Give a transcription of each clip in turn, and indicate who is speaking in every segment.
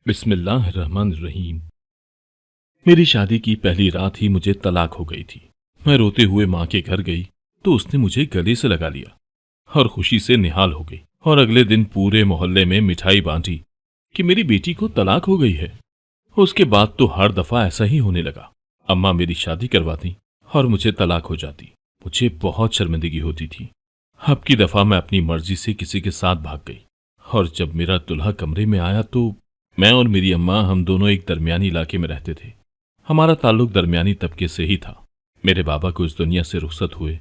Speaker 1: बिस्मिल्लाहिर्रहमानिर्रहीम। मेरी शादी की पहली रात ही मुझे तलाक हो गई थी। मैं रोते हुए माँ के घर गई तो उसने मुझे गले से लगा लिया और खुशी से निहाल हो गई। और अगले दिन पूरे मोहल्ले में मिठाई बांटी कि मेरी बेटी को तलाक हो गई है। उसके बाद तो हर दफा ऐसा ही होने लगा। अम्मा मेरी शादी करवाती और मुझे तलाक हो जाती। मुझे बहुत शर्मिंदगी होती थी। अब की दफा मैं अपनी मर्जी से किसी के साथ भाग गई और जब मेरा दुल्हा कमरे में आया तो मैं और मेरी अम्मा हम दोनों एक दरमियानी इलाके में रहते थे। हमारा ताल्लुक दरमियानी तबके से ही था। मेरे बाबा को इस दुनिया से रुखसत हुए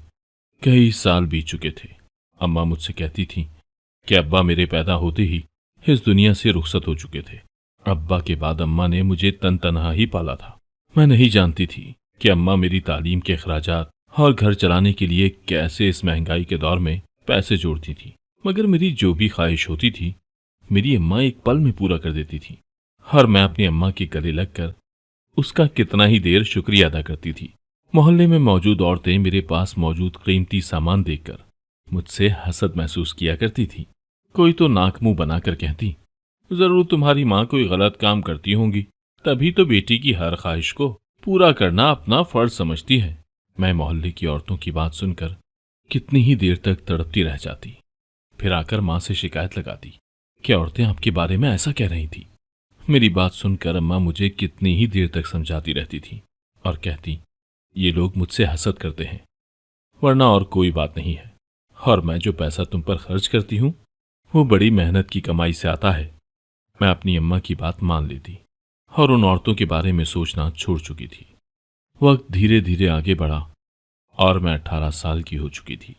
Speaker 1: कई साल बीत चुके थे। अम्मा मुझसे कहती थी कि अब्बा मेरे पैदा होते ही इस दुनिया से रुखसत हो चुके थे। अब्बा के बाद अम्मा ने मुझे तन तनहा ही पाला था। मैं नहीं जानती थी कि अम्मा मेरी तालीम के अखराजात और घर चलाने के लिए कैसे इस महंगाई के दौर में पैसे जोड़ती थी। मगर मेरी जो भी ख्वाहिश होती थी मेरी अम्मा एक पल में पूरा कर देती थी और मैं अपनी अम्मा के गले लगकर उसका कितना ही देर शुक्रिया अदा करती थी। मोहल्ले में मौजूद औरतें मेरे पास मौजूद कीमती सामान देखकर मुझसे हसद महसूस किया करती थी। कोई तो नाक मुंह बनाकर कहती, जरूर तुम्हारी माँ कोई गलत काम करती होंगी, तभी तो बेटी की हर ख्वाहिश को पूरा करना अपना फर्ज समझती है। मैं मोहल्ले की औरतों की बात सुनकर कितनी ही देर तक तड़पती रह जाती। फिर आकर माँ से शिकायत लगाती कि औरतें आपके बारे में ऐसा कह रही थी। मेरी बात सुनकर अम्मा मुझे कितनी ही देर तक समझाती रहती थी और कहती, ये लोग मुझसे हसद करते हैं, वरना और कोई बात नहीं है। और मैं जो पैसा तुम पर खर्च करती हूँ वो बड़ी मेहनत की कमाई से आता है। मैं अपनी अम्मा की बात मान लेती और उन औरतों के बारे में सोचना छोड़ चुकी थी। वक्त धीरे धीरे आगे बढ़ा और मैं 18 साल की हो चुकी थी।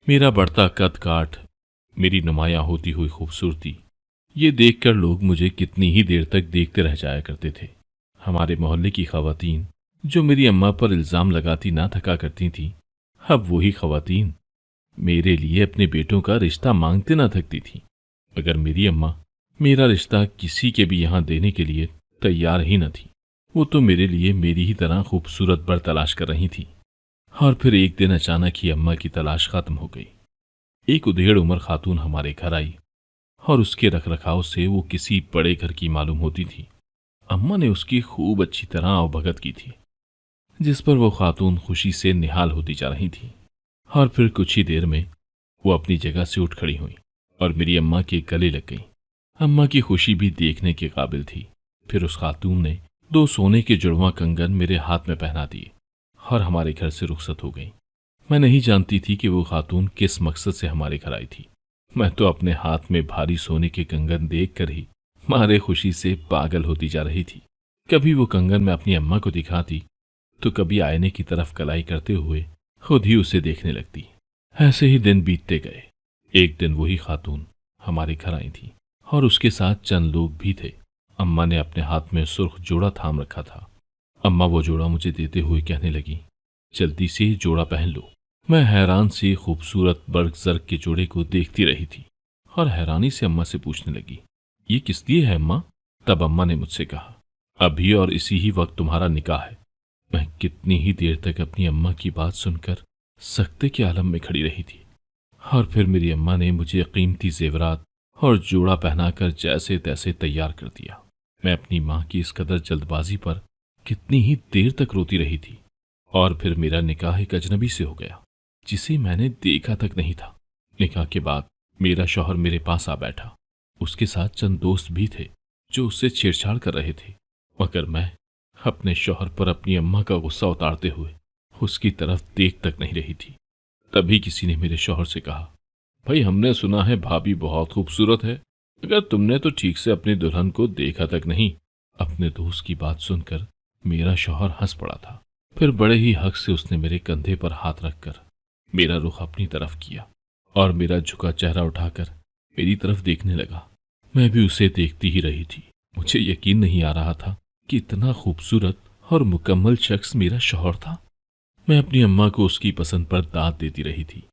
Speaker 1: मेरा बढ़ता कद काठ, मेरी नुमाया होती हुई खूबसूरती, ये देखकर लोग मुझे कितनी ही देर तक देखते रह जाया करते थे। हमारे मोहल्ले की खवातीन जो मेरी अम्मा पर इल्ज़ाम लगाती ना थका करती थीं, अब वही खवातीन मेरे लिए अपने बेटों का रिश्ता मांगते ना थकती थीं। अगर मेरी अम्मा मेरा रिश्ता किसी के भी यहाँ देने के लिए तैयार ही न थी, वो तो मेरे लिए मेरी ही तरह खूबसूरत बर तलाश कर रही थी। और फिर एक दिन अचानक ही अम्मा की तलाश खत्म हो गई। एक उधेड़ उम्र खातून हमारे घर आई और उसके रखरखाव से वो किसी बड़े घर की मालूम होती थी। अम्मा ने उसकी खूब अच्छी तरह अवभगत की थी, जिस पर वो खातून खुशी से निहाल होती जा रही थी। और फिर कुछ ही देर में वो अपनी जगह से उठ खड़ी हुई और मेरी अम्मा के गले लग गई। अम्मा की खुशी भी देखने के काबिल थी। फिर उस खातून ने 2 सोने के जुड़वा कंगन मेरे हाथ में पहना दिए और हमारे घर से रुखसत हो गई। मैं नहीं जानती थी कि वो खातून किस मकसद से हमारे घर आई थी। मैं तो अपने हाथ में भारी सोने के कंगन देखकर ही मारे खुशी से पागल होती जा रही थी। कभी वो कंगन मैं अपनी अम्मा को दिखाती तो कभी आईने की तरफ कलाई करते हुए खुद ही उसे देखने लगती। ऐसे ही दिन बीतते गए। एक दिन वही खातून हमारे घर आई थी और उसके साथ चंद लोग भी थे। अम्मा ने अपने हाथ में सुर्ख जोड़ा थाम रखा था। अम्मा वो जोड़ा मुझे देते हुए कहने लगी, जल्दी से ये जोड़ा पहन लो। मैं हैरान से खूबसूरत बर्ग जर्ग के जोड़े को देखती रही थी और हैरानी से अम्मा से पूछने लगी, ये किस लिए है अम्मा? तब अम्मा ने मुझसे कहा, अभी और इसी ही वक्त तुम्हारा निकाह है। मैं कितनी ही देर तक अपनी अम्मा की बात सुनकर सकते के आलम में खड़ी रही थी। और फिर मेरी अम्मा ने मुझे कीमती जेवरात और जोड़ा पहनाकर जैसे तैसे तैयार कर दिया। मैं अपनी माँ की इस कदर जल्दबाजी पर कितनी ही देर तक रोती रही थी। और फिर मेरा निकाह एक अजनबी से हो गया जिसे मैंने देखा तक नहीं था। निकाह के बाद मेरा शौहर मेरे पास आ बैठा। उसके साथ चंद दोस्त भी थे जो उससे छेड़छाड़ कर रहे थे, मगर मैं अपने शौहर पर अपनी अम्मा का गुस्सा उतारते हुए उसकी तरफ देख तक नहीं रही थी। तभी किसी ने मेरे शौहर से कहा, भाई हमने सुना है भाभी बहुत खूबसूरत है, अगर तुमने तो ठीक से अपनी दुल्हन को देखा तक नहीं। अपने दोस्त की बात सुनकर मेरा शौहर हंस पड़ा था। फिर बड़े ही हक से उसने मेरे कंधे पर हाथ रखकर मेरा रुख अपनी तरफ किया और मेरा झुका चेहरा उठाकर मेरी तरफ देखने लगा। मैं भी उसे देखती ही रही थी। मुझे यकीन नहीं आ रहा था कि इतना खूबसूरत और मुकम्मल शख्स मेरा शौहर था। मैं अपनी अम्मा को उसकी पसंद पर दाद देती रही थी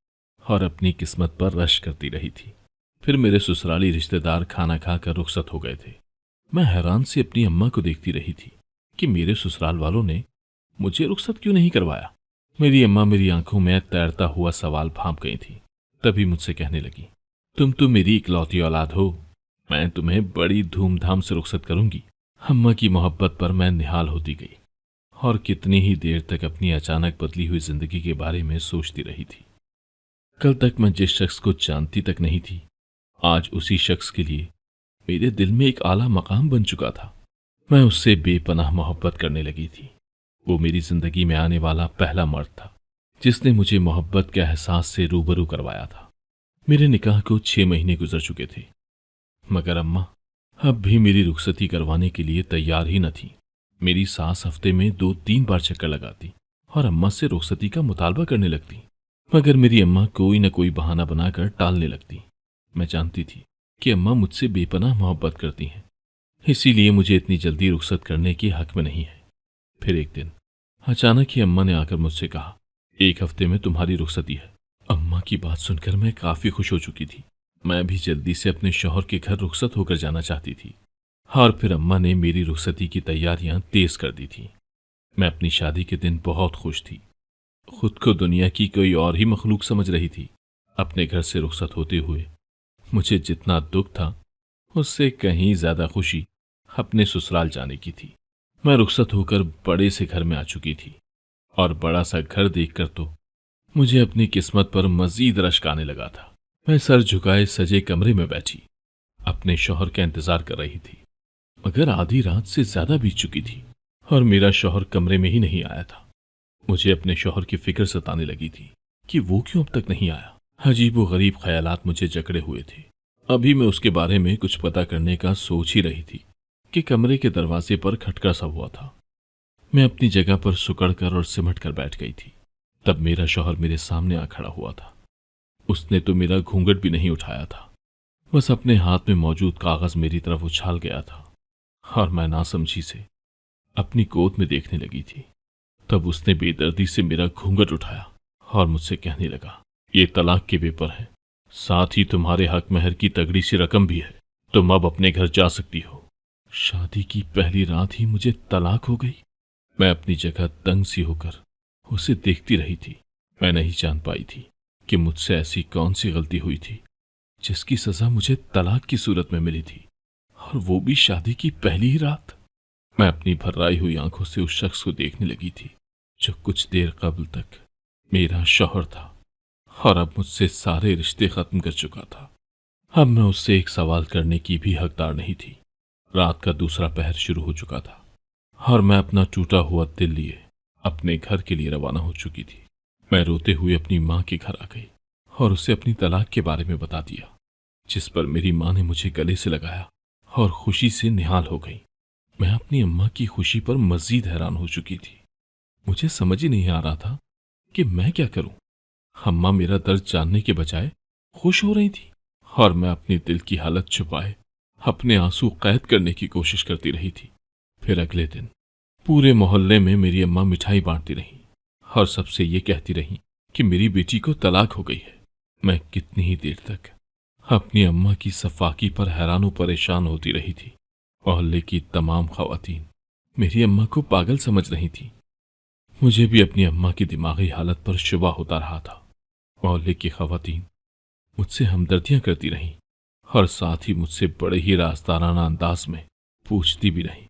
Speaker 1: और अपनी किस्मत पर रश करती रही थी। फिर मेरे ससुराली रिश्तेदार खाना खाकर रुखसत हो गए थे। मैं हैरान से अपनी अम्मा को देखती रही थी कि मेरे ससुराल वालों ने मुझे रुखसत क्यों नहीं करवाया। मेरी अम्मा मेरी आंखों में तैरता हुआ सवाल भांप गई थी। तभी मुझसे कहने लगी, तुम तो मेरी इकलौती औलाद हो, मैं तुम्हें बड़ी धूमधाम से रुखसत करूंगी। अम्मा की मोहब्बत पर मैं निहाल होती गई और कितनी ही देर तक अपनी अचानक बदली हुई जिंदगी के बारे में सोचती रही थी। कल तक मैं जिस शख्स को जानती तक नहीं थी, आज उसी शख्स के लिए मेरे दिल में एक आला मकाम बन चुका था। मैं उससे बेपनाह मोहब्बत करने लगी थी। वो मेरी जिंदगी में आने वाला पहला मर्द था जिसने मुझे मोहब्बत के एहसास से रूबरू करवाया था। मेरे निकाह को 6 महीने गुजर चुके थे, मगर अम्मा अब भी मेरी रुखसती करवाने के लिए तैयार ही न थी। मेरी सास हफ्ते में 2-3 बार चक्कर लगाती और अम्मा से रुखसती का मुतालबा करने लगती, मगर मेरी अम्मा कोई न कोई बहाना बनाकर टालने लगती। मैं जानती थी कि अम्मा मुझसे बेपनाह मोहब्बत करती हैं, इसीलिए मुझे इतनी जल्दी रुखसत करने के हक में नहीं है। फिर एक दिन अचानक ही अम्मा ने आकर मुझसे कहा, 1 हफ्ते में तुम्हारी रुखसती है। अम्मा की बात सुनकर मैं काफी खुश हो चुकी थी। मैं भी जल्दी से अपने शौहर के घर रुखसत होकर जाना चाहती थी और फिर अम्मा ने मेरी रुखसती की तैयारियां तेज कर दी थी। मैं अपनी शादी के दिन बहुत खुश थी। खुद को दुनिया की कोई और ही मखलूक समझ रही थी। अपने घर से रुखसत होते हुए मुझे जितना दुख था, उससे कहीं ज्यादा खुशी अपने ससुराल जाने की थी। मैं रुखसत होकर बड़े से घर में आ चुकी थी और बड़ा सा घर देखकर तो मुझे अपनी किस्मत पर मजीद रश्क आने लगा था। मैं सर झुकाए सजे कमरे में बैठी अपने शौहर का इंतजार कर रही थी, मगर आधी रात से ज्यादा बीत चुकी थी और मेरा शौहर कमरे में ही नहीं आया था। मुझे अपने शौहर की फिक्र सताने लगी थी कि वो क्यों अब तक नहीं आया। अजीब व गरीब ख्यालात मुझे जकड़े हुए थे। अभी मैं उसके बारे में कुछ पता करने का सोच ही रही थी कि कमरे के दरवाजे पर खटका सा हुआ था। मैं अपनी जगह पर सुकड़ कर और सिमट कर बैठ गई थी। तब मेरा शौहर मेरे सामने आ खड़ा हुआ था। उसने तो मेरा घूंघट भी नहीं उठाया था, बस अपने हाथ में मौजूद कागज मेरी तरफ उछाल गया था और मैं नासमझी से अपनी गोद में देखने लगी थी। तब उसने बेदर्दी से मेरा घूंघट उठाया और मुझसे कहने लगा, ये तलाक के पेपर हैं, साथ ही तुम्हारे हक महर की तगड़ी सी रकम भी है। तुम अब अपने घर जा सकती हो। शादी की पहली रात ही मुझे तलाक हो गई। मैं अपनी जगह दंग सी होकर उसे देखती रही थी। मैं नहीं जान पाई थी कि मुझसे ऐसी कौन सी गलती हुई थी जिसकी सजा मुझे तलाक की सूरत में मिली थी, और वो भी शादी की पहली ही रात। मैं अपनी भर्राई हुई आंखों से उस शख्स को देखने लगी थी जो कुछ देर कबल तक मेरा शौहर था और अब मुझसे सारे रिश्ते खत्म कर चुका था। अब मैं उससे एक सवाल करने की भी हकदार नहीं थी। रात का दूसरा पहर शुरू हो चुका था और मैं अपना टूटा हुआ दिल लिए अपने घर के लिए रवाना हो चुकी थी। मैं रोते हुए अपनी माँ के घर आ गई और उसे अपनी तलाक के बारे में बता दिया, जिस पर मेरी माँ ने मुझे गले से लगाया और खुशी से निहाल हो गई। मैं अपनी अम्मा की खुशी पर मजीद हैरान हो चुकी थी। मुझे समझ ही नहीं आ रहा था कि मैं क्या करूं। अम्मा मेरा दर्द जानने के बजाय खुश हो रही थी और मैं अपनी दिल की हालत छुपाए अपने आंसू कैद करने की कोशिश करती रही थी। फिर अगले दिन पूरे मोहल्ले में मेरी अम्मा मिठाई बांटती रही और सबसे ये कहती रही कि मेरी बेटी को तलाक हो गई है। मैं कितनी ही देर तक अपनी अम्मा की सफाकी पर हैरान व परेशान होती रही थी। मोहल्ले की तमाम खवातीन मेरी अम्मा को पागल समझ रही थी। मुझे भी अपनी अम्मा की दिमागी हालत पर शुबा होता रहा था। मोहल्ले की खवातीन मुझसे हमदर्दियां करती रहीं और साथ ही मुझसे बड़े ही राजदाराना अंदाज में पूछती भी रहीं,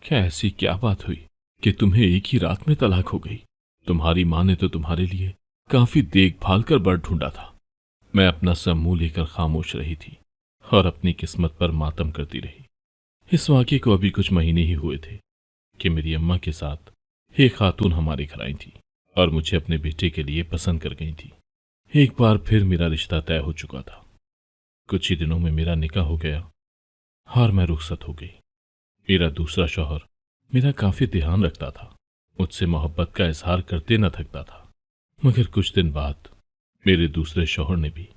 Speaker 1: क्या ऐसी क्या बात हुई कि तुम्हें एक ही रात में तलाक हो गई? तुम्हारी माँ ने तो तुम्हारे लिए काफी देखभाल कर बर ढूंढा था। मैं अपना सब मुंह लेकर खामोश रही थी और अपनी किस्मत पर मातम करती रही। इस वाक़े को अभी कुछ महीने ही हुए थे कि मेरी अम्मा के साथ एक खातून हमारे घर आई थी और मुझे अपने बेटे के लिए पसंद कर गई थी। एक बार फिर मेरा रिश्ता तय हो चुका था। कुछ ही दिनों में मेरा निकाह हो गया और मैं रुखसत हो गई। मेरा दूसरा शौहर मेरा काफी ध्यान रखता था, मुझसे मोहब्बत का इजहार करते न थकता था। मगर कुछ दिन बाद मेरे दूसरे शौहर ने भी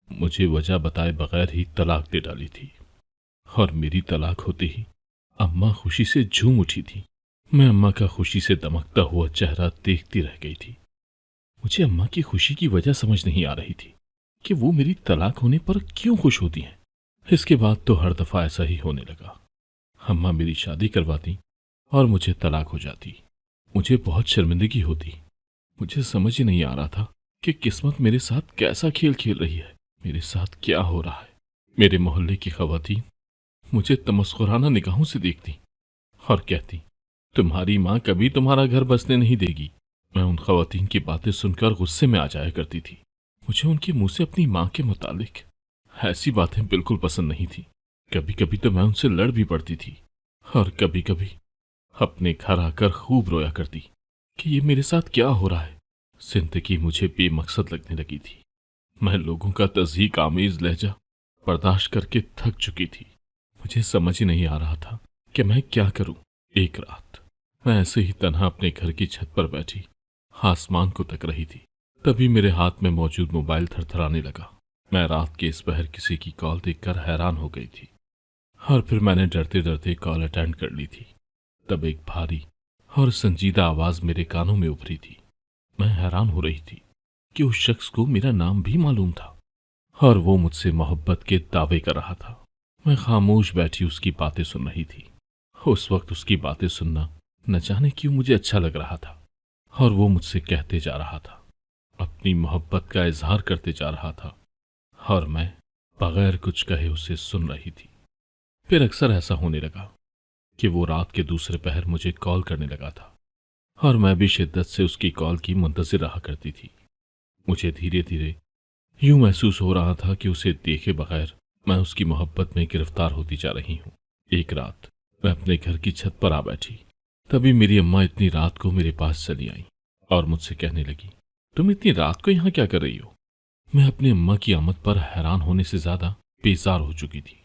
Speaker 1: मुझे वजह बताए बगैर ही तलाक दे डाली थी और मेरी तलाक होते ही अम्मा खुशी से झूम उठी थी। मैं अम्मा का खुशी से दमकता हुआ चेहरा देखती रह गई थी। मुझे अम्मा की खुशी की वजह समझ नहीं आ रही थी कि वो मेरी तलाक होने पर क्यों खुश होती हैं। इसके बाद तो हर दफा ऐसा ही होने लगा। अम्मा मेरी शादी करवाती और मुझे तलाक हो जाती। मुझे बहुत शर्मिंदगी होती। मुझे समझ ही नहीं आ रहा था कि किस्मत मेरे साथ कैसा खेल खेल रही है, मेरे साथ क्या हो रहा है। मेरे मोहल्ले की खवातीन मुझे तमस्कुराना निगाहों से देखती और कहती, तुम्हारी माँ कभी तुम्हारा घर बसने नहीं देगी। मैं उन खवातीन की बातें सुनकर गुस्से में आ जाया करती थी। मुझे उनके मुंह से अपनी माँ के मुतालिक ऐसी बातें बिल्कुल पसंद नहीं थी। कभी कभी तो मैं उनसे लड़ भी पड़ती थी और कभी कभी अपने घर आकर खूब रोया करती कि ये मेरे साथ क्या हो रहा है। जिंदगी मुझे बेमकसद लगने लगी थी। मैं लोगों का तज़हीक आमेज लहजा बर्दाश्त करके थक चुकी थी। मुझे समझ ही नहीं आ रहा था कि मैं क्या करूं। एक रात मैं ऐसे ही तन्हा अपने घर की छत पर बैठी आसमान को तक रही थी। तभी मेरे हाथ में मौजूद मोबाइल थरथराने लगा। मैं रात के इस पहर किसी की कॉल देखकर हैरान हो गई थी और फिर मैंने डरते डरते कॉल अटेंड कर ली थी। तब एक भारी और संजीदा आवाज मेरे कानों में उभरी थी। मैं हैरान हो रही थी कि उस शख्स को मेरा नाम भी मालूम था और वो मुझसे मोहब्बत के दावे कर रहा था। मैं खामोश बैठी उसकी बातें सुन रही थी। उस वक्त उसकी बातें सुनना न जाने क्यों मुझे अच्छा लग रहा था और वो मुझसे कहते जा रहा था, अपनी मोहब्बत का इजहार करते जा रहा था और मैं बगैर कुछ कहे उसे सुन रही थी। फिर अक्सर ऐसा होने लगा कि वो रात के दूसरे पहर मुझे कॉल करने लगा था और मैं भी शिद्दत से उसकी कॉल की मुंतज़िर रहा करती थी। मुझे धीरे धीरे यूं महसूस हो रहा था कि उसे देखे बगैर मैं उसकी मोहब्बत में गिरफ्तार होती जा रही हूं। एक रात मैं अपने घर की छत पर आ बैठी। तभी मेरी अम्मा इतनी रात को मेरे पास चली आई और मुझसे कहने लगी, तुम इतनी रात को यहाँ क्या कर रही हो? मैं अपनी अम्मा की आमद पर हैरान होने से ज्यादा बेजार हो चुकी थी।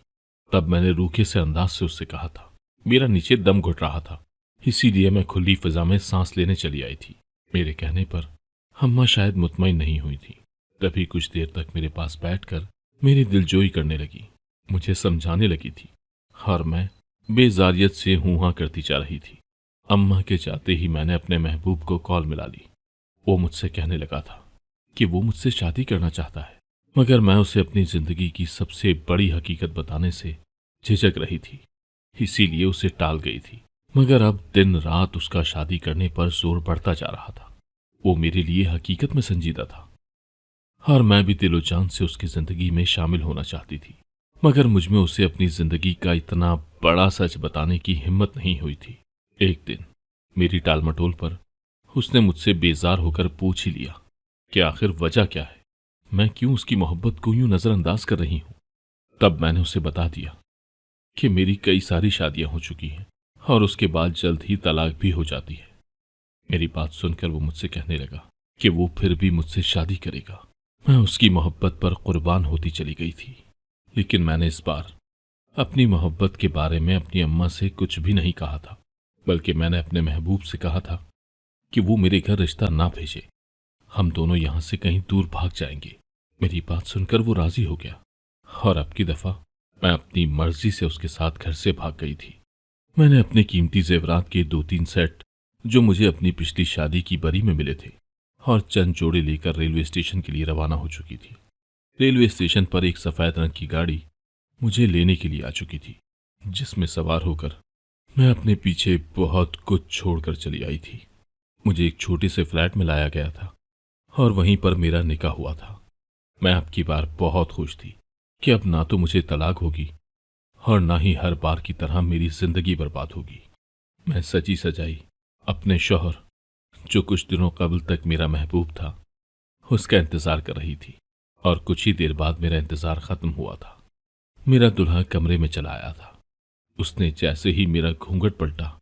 Speaker 1: तब मैंने रूखे से अंदाज से उससे कहा था। मेरा नीचे दम घुट रहा था, इसीलिए मैं खुली फिजा में सांस लेने चली आई थी। मेरे कहने पर अम्मा शायद मुतमईन नहीं हुई थी। तभी कुछ देर तक मेरे पास बैठकर मेरी दिलजोई करने लगी, मुझे समझाने लगी थी और मैं बेजारियत से हूं हां करती जा रही थी। अम्मा के जाते ही मैंने अपने महबूब को कॉल मिला ली। वो मुझसे कहने लगा था कि वो मुझसे शादी करना चाहता है, मगर मैं उसे अपनी जिंदगी की सबसे बड़ी हकीकत बताने से झिझक रही थी, इसीलिए उसे टाल गई थी। मगर अब दिन रात उसका शादी करने पर जोर बढ़ता जा रहा था। वो मेरे लिए हकीकत में संजीदा था और मैं भी दिलो जान से उसकी जिंदगी में शामिल होना चाहती थी। मगर मुझमें उसे अपनी जिंदगी का इतना बड़ा सच बताने की हिम्मत नहीं हुई थी। एक दिन मेरी टालमटोल पर उसने मुझसे बेजार होकर पूछ ही लिया कि आखिर वजह क्या है, मैं क्यों उसकी मोहब्बत को यूं नजरअंदाज कर रही हूं। तब मैंने उसे बता दिया कि मेरी कई सारी शादियां हो चुकी हैं और उसके बाद जल्द ही तलाक भी हो जाती है। मेरी बात सुनकर वो मुझसे कहने लगा कि वो फिर भी मुझसे शादी करेगा। मैं उसकी मोहब्बत पर कुर्बान होती चली गई थी, लेकिन मैंने इस बार अपनी मोहब्बत के बारे में अपनी अम्मा से कुछ भी नहीं कहा था, बल्कि मैंने अपने महबूब से कहा था कि वो मेरे घर रिश्ता ना भेजे, हम दोनों यहां से कहीं दूर भाग जाएंगे। मेरी बात सुनकर वो राजी हो गया और अब की दफा मैं अपनी मर्जी से उसके साथ घर से भाग गई थी। मैंने अपने कीमती जेवरात के 2-3 सेट जो मुझे अपनी पिछली शादी की बरी में मिले थे और चंद जोड़े लेकर रेलवे स्टेशन के लिए रवाना हो चुकी थी। रेलवे स्टेशन पर एक सफेद रंग की गाड़ी मुझे लेने के लिए आ चुकी थी, जिसमें सवार होकर मैं अपने पीछे बहुत कुछ छोड़कर चली आई थी। मुझे एक छोटे से फ्लैट में लाया गया था और वहीं पर मेरा निकाह हुआ था। मैं अब की बार बहुत खुश थी कि अब ना तो मुझे तलाक होगी और ना ही हर बार की तरह मेरी जिंदगी बर्बाद होगी। मैं सजी सजाई अपने शौहर, जो कुछ दिनों कबल तक मेरा महबूब था, उसका इंतजार कर रही थी और कुछ ही देर बाद मेरा इंतजार खत्म हुआ था। मेरा दुल्हा कमरे में चला आया था। उसने जैसे ही मेरा घूंघट पलटा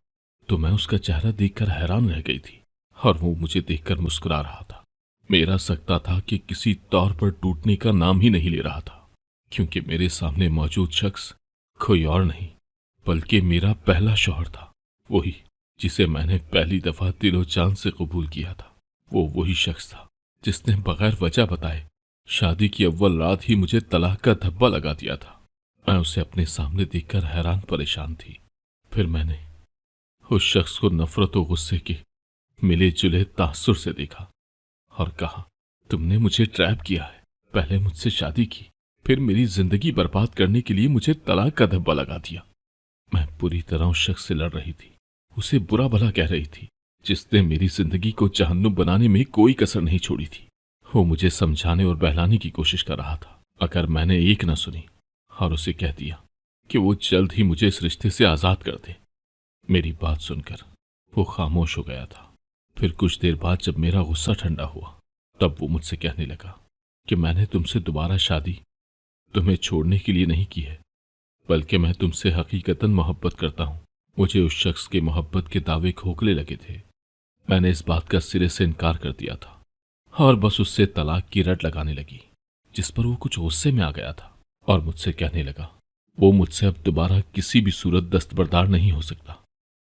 Speaker 1: तो मैं उसका चेहरा देखकर हैरान रह गई थी और वो मुझे देखकर मुस्कुरा रहा था। मेरा सकता था कि किसी तौर पर टूटने का नाम ही नहीं ले रहा था, क्योंकि मेरे सामने मौजूद शख्स कोई और नहीं बल्कि मेरा पहला शौहर था, वही जिसे मैंने पहली दफा दिलो जान से कबूल किया था। वो वही शख्स था जिसने बगैर वजह बताए शादी की अव्वल रात ही मुझे तलाक का धब्बा लगा दिया था। मैं उसे अपने सामने देखकर हैरान परेशान थी। फिर मैंने उस शख्स को नफरत और गुस्से के मिले जुले तासुर से देखा और कहा, तुमने मुझे ट्रैप किया है। पहले मुझसे शादी की, फिर मेरी जिंदगी बर्बाद करने के लिए मुझे तलाक का धब्बा लगा दिया। मैं पूरी तरह उस शख्स से लड़ रही थी, उसे बुरा भला कह रही थी, जिसने मेरी जिंदगी को जहन्नुम बनाने में कोई कसर नहीं छोड़ी थी। वो मुझे समझाने और बहलाने की कोशिश कर रहा था, मगर मैंने एक न सुनी और उसे कह दिया कि वो जल्द ही मुझे इस रिश्ते से आज़ाद कर दे। मेरी बात सुनकर वो खामोश हो गया था। फिर कुछ देर बाद जब मेरा गुस्सा ठंडा हुआ, तब वो मुझसे कहने लगा कि मैंने तुमसे दोबारा शादी तुम्हें छोड़ने के लिए नहीं की है, बल्कि मैं तुमसे हकीकतन मोहब्बत करता हूँ। मुझे उस शख्स के मोहब्बत के दावे खोखले लगे थे। मैंने इस बात का सिरे से इनकार कर दिया था और बस उससे तलाक की रट लगाने लगी, जिस पर वो कुछ गुस्से में आ गया था और मुझसे कहने लगा वो मुझसे अब दोबारा किसी भी सूरत दस्तबरदार नहीं हो सकता।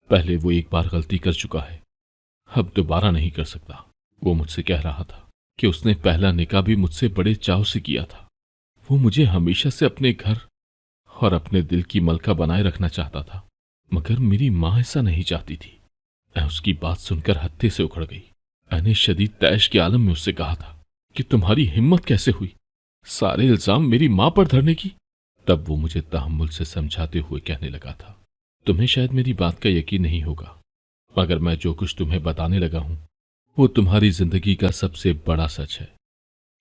Speaker 1: पहले वो एक बार गलती कर चुका है, अब दोबारा नहीं कर सकता। वो मुझसे कह रहा था कि उसने पहला निकाह भी मुझसे बड़े चाव से किया था। वो मुझे हमेशा से अपने घर और अपने दिल की मलका बनाए रखना चाहता था, मगर मेरी माँ ऐसा नहीं चाहती थी। मैं उसकी बात सुनकर हत्थे से उखड़ गई। मैंने शदीद तैश के आलम में उससे कहा था कि तुम्हारी हिम्मत कैसे हुई सारे इल्जाम मेरी माँ पर धरने की। तब वो मुझे तहम्मुल से समझाते हुए कहने लगा था, तुम्हें शायद मेरी बात का यकीन नहीं होगा, मगर मैं जो कुछ तुम्हें बताने लगा हूं वो तुम्हारी जिंदगी का सबसे बड़ा सच है।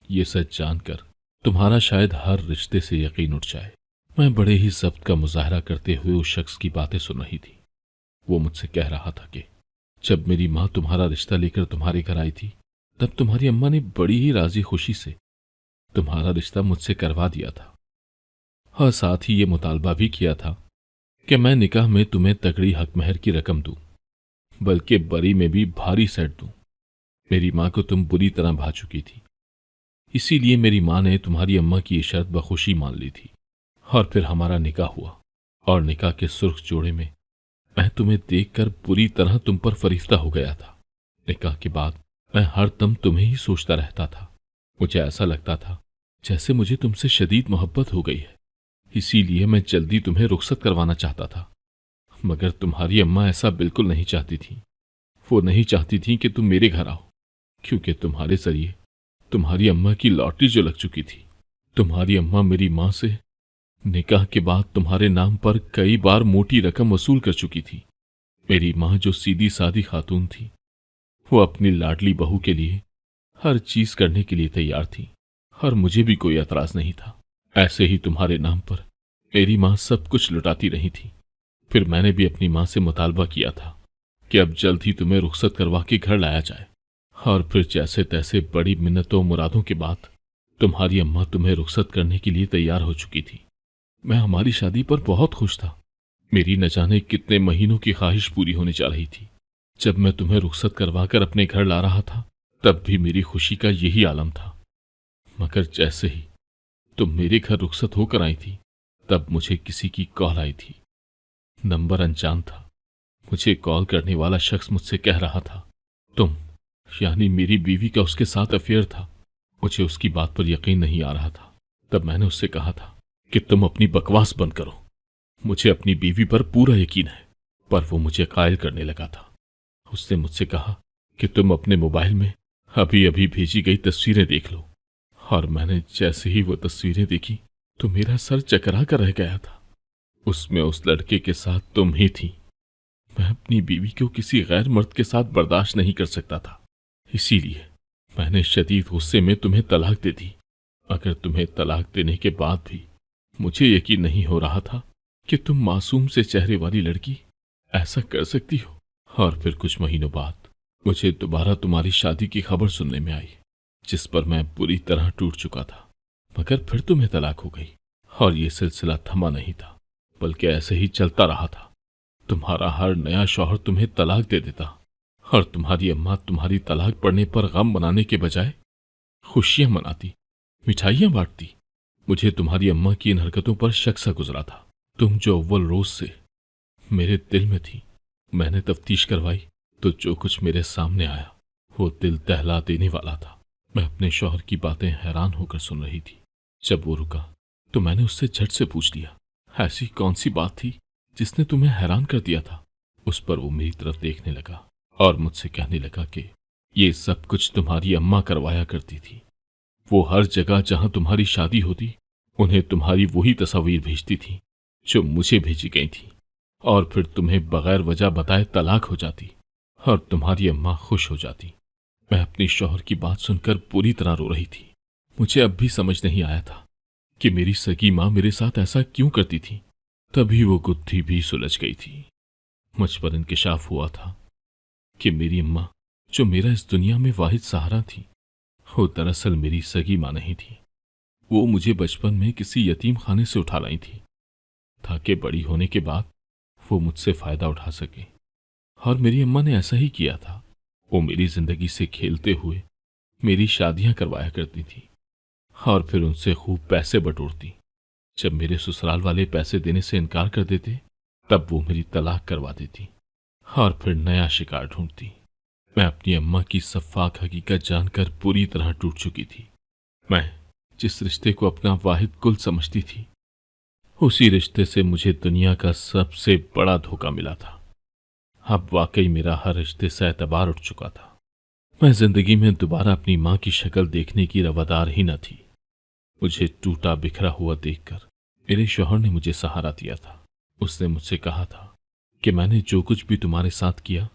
Speaker 1: ये सच जानकर तुम्हारा शायद हर रिश्ते से यकीन उठ जाए। मैं बड़े ही जब्त का मुजाहरा करते हुए उस शख्स की बातें सुन रही थी। वो मुझसे कह रहा था कि जब मेरी माँ तुम्हारा रिश्ता लेकर तुम्हारे घर आई थी, तब तुम्हारी अम्मा ने बड़ी ही राजी खुशी से तुम्हारा रिश्ता मुझसे करवा दिया था और साथ ही ये मुतालबा भी किया था कि मैं निकाह में तुम्हें तगड़ी हक महर की रकम दूं, बल्कि बरी में भी भारी सेट दूं। मेरी माँ को तुम बुरी तरह भा चुकी थी, इसीलिए मेरी माँ ने तुम्हारी अम्मा की ये शर्त बखुशी मान ली थी और फिर हमारा निकाह हुआ। और निकाह के सुर्ख जोड़े में मैं तुम्हें देखकर बुरी तरह तुम पर फरिश्ता हो गया था। निकाह के बाद मैं हर दम तुम्हें ही सोचता रहता था। मुझे ऐसा लगता था जैसे मुझे तुमसे शदीद मोहब्बत हो गई है, इसीलिए मैं जल्दी तुम्हें रुखसत करवाना चाहता था। मगर तुम्हारी अम्मा ऐसा बिल्कुल नहीं चाहती थी। वो नहीं चाहती थी कि तुम मेरे घर आओ, क्योंकि तुम्हारे जरिए तुम्हारी अम्मा की लॉटरी जो लग चुकी थी। तुम्हारी अम्मा मेरी माँ से निकाह के बाद तुम्हारे नाम पर कई बार मोटी रकम वसूल कर चुकी थी। मेरी माँ जो सीधी सादी खातून थी, वो अपनी लाडली बहू के लिए हर चीज करने के लिए तैयार थी और मुझे भी कोई एतराज नहीं था। ऐसे ही तुम्हारे नाम पर मेरी माँ सब कुछ लुटाती रही थी। फिर मैंने भी अपनी माँ से मुतालबा किया था कि अब जल्द ही तुम्हें रुखसत करवा के घर लाया जाए। और फिर जैसे तैसे बड़ी मिन्नतों मुरादों के बाद तुम्हारी अम्मा तुम्हें रुखसत करने के लिए तैयार हो चुकी थी। मैं हमारी शादी पर बहुत खुश था। मेरी न जाने कितने महीनों की ख्वाहिश पूरी होने जा रही थी। जब मैं तुम्हें रुखसत करवाकर अपने घर ला रहा था, तब भी मेरी खुशी का यही आलम था। मगर जैसे ही तुम मेरे घर रुखसत होकर आई थी, तब मुझे किसी की कॉल आई थी। नंबर अनजान था। मुझे कॉल करने वाला शख्स मुझसे कह रहा था तुम, यानी मेरी बीवी का उसके साथ अफेयर था। मुझे उसकी बात पर यकीन नहीं आ रहा था। तब मैंने उससे कहा था कि तुम अपनी बकवास बंद करो, मुझे अपनी बीवी पर पूरा यकीन है। पर वो मुझे कायल करने लगा था। उसने मुझसे कहा कि तुम अपने मोबाइल में अभी अभी भेजी गई तस्वीरें देख लो। और मैंने जैसे ही वो तस्वीरें देखी तो मेरा सर चकरा कर रह गया था। उसमें उस लड़के के साथ तुम ही थी। मैं अपनी बीवी को किसी गैर मर्द के साथ बर्दाश्त नहीं कर सकता था, इसीलिए मैंने शदीद गुस्से में तुम्हें तलाक दे दी। मगर तुम्हें तलाक देने के बाद भी मुझे यकीन नहीं हो रहा था कि तुम मासूम से चेहरे वाली लड़की ऐसा कर सकती हो। और फिर कुछ महीनों बाद मुझे दोबारा तुम्हारी शादी की खबर सुनने में आई, जिस पर मैं बुरी तरह टूट चुका था। मगर फिर तुम्हें तलाक हो गई और ये सिलसिला थमा नहीं था, बल्कि ऐसे ही चलता रहा था। तुम्हारा हर नया शौहर तुम्हें तलाक दे देता और तुम्हारी अम्मा तुम्हारी तलाक पड़ने पर गम मनाने के बजाय खुशियां मनाती, मिठाइयां बांटती। मुझे तुम्हारी अम्मा की इन हरकतों पर शक सा गुजरा था। तुम जो अव्वल रोज से मेरे दिल में थी, मैंने तफ्तीश करवाई तो जो कुछ मेरे सामने आया वो दिल दहला देने वाला था। मैं अपने शौहर की बातें हैरान होकर सुन रही थी। जब वो रुका तो मैंने उससे झट से पूछ लिया, ऐसी कौन सी बात थी जिसने तुम्हें हैरान कर दिया था? उस पर वो मेरी तरफ देखने लगा और मुझसे कहने लगा कि ये सब कुछ तुम्हारी अम्मा करवाया करती थी। वो हर जगह जहां तुम्हारी शादी होती, उन्हें तुम्हारी वही तस्वीर भेजती थी जो मुझे भेजी गई थी, और फिर तुम्हें बगैर वजह बताए तलाक हो जाती और तुम्हारी अम्मा खुश हो जाती। मैं अपनी शौहर की बात सुनकर पूरी तरह रो रही थी। मुझे अब भी समझ नहीं आया था कि मेरी सगी माँ मेरे साथ ऐसा क्यों करती थी। तभी वो गुत्थी भी सुलझ गई थी। मुझ पर इंकिशाफ हुआ था कि मेरी अम्मा, जो मेरा इस दुनिया में वाहिद सहारा थी, वो दरअसल मेरी सगी माँ नहीं थी। वो मुझे बचपन में किसी यतीम खाने से उठा लाई थी ताकि बड़ी होने के बाद वो मुझसे फायदा उठा सके। और मेरी अम्मा ने ऐसा ही किया था। वो मेरी जिंदगी से खेलते हुए मेरी शादियां करवाया करती थी और फिर उनसे खूब पैसे बटोरती। जब मेरे ससुराल वाले पैसे देने से इनकार कर देते, तब वो मेरी तलाक करवा देती और फिर नया शिकार ढूंढती। मैं अपनी अम्मा की सफाक हकीकत जानकर पूरी तरह टूट चुकी थी। मैं जिस रिश्ते को अपना वाहिद कुल समझती थी, उसी रिश्ते से मुझे दुनिया का सबसे बड़ा धोखा मिला था। अब वाकई मेरा हर रिश्ते से एतबार उठ चुका था। मैं जिंदगी में दोबारा अपनी माँ की शक्ल देखने की रवादार ही न थी। मुझे टूटा बिखरा हुआ देखकर मेरे शौहर ने मुझे सहारा दिया था। उसने मुझसे कहा था कि मैंने जो कुछ भी तुम्हारे साथ किया,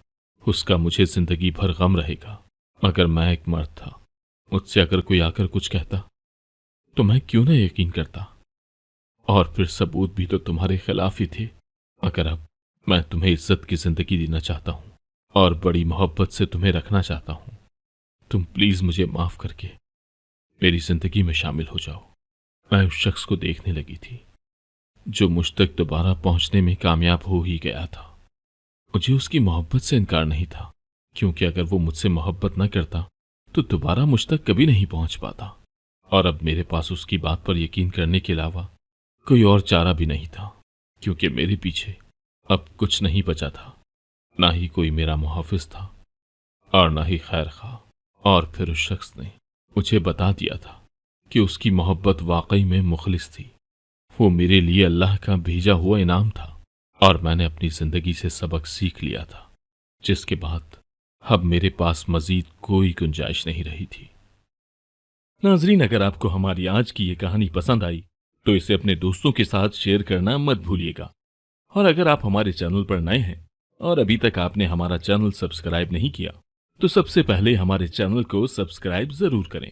Speaker 1: उसका मुझे जिंदगी भर गम रहेगा। मगर मैं एक मर्द था। मुझसे अगर कोई आकर कुछ कहता तो मैं क्यों ना यकीन करता। और फिर सबूत भी तो तुम्हारे खिलाफ ही थे। मगर अब मैं तुम्हें इज्जत की जिंदगी देना चाहता हूँ और बड़ी मोहब्बत से तुम्हें रखना चाहता हूँ। तुम प्लीज मुझे माफ करके मेरी जिंदगी में शामिल हो जाओ। मैं उस शख्स को देखने लगी थी जो मुझ तक दोबारा पहुंचने में कामयाब हो ही गया था। मुझे उसकी मोहब्बत से इनकार नहीं था, क्योंकि अगर वो मुझसे मोहब्बत न करता तो दोबारा मुझ तक कभी नहीं पहुंच पाता। और अब मेरे पास उसकी बात पर यकीन करने के अलावा कोई और चारा भी नहीं था, क्योंकि मेरे पीछे अब कुछ नहीं बचा था। ना ही कोई मेरा मुहाफिज था और ना ही खैर खा। और फिर उस शख्स ने मुझे बता दिया था कि उसकी मोहब्बत वाकई में मुखलिस थी। वो मेरे लिए अल्लाह का भेजा हुआ इनाम था और मैंने अपनी जिंदगी से सबक सीख लिया था, जिसके बाद अब मेरे पास मजीद कोई गुंजाइश नहीं रही थी। नाजरीन, अगर आपको हमारी आज की ये कहानी पसंद आई तो इसे अपने दोस्तों के साथ शेयर करना मत भूलिएगा। और अगर आप हमारे चैनल पर नए हैं और अभी तक आपने हमारा चैनल सब्सक्राइब नहीं किया, तो सबसे पहले हमारे चैनल को सब्सक्राइब जरूर करें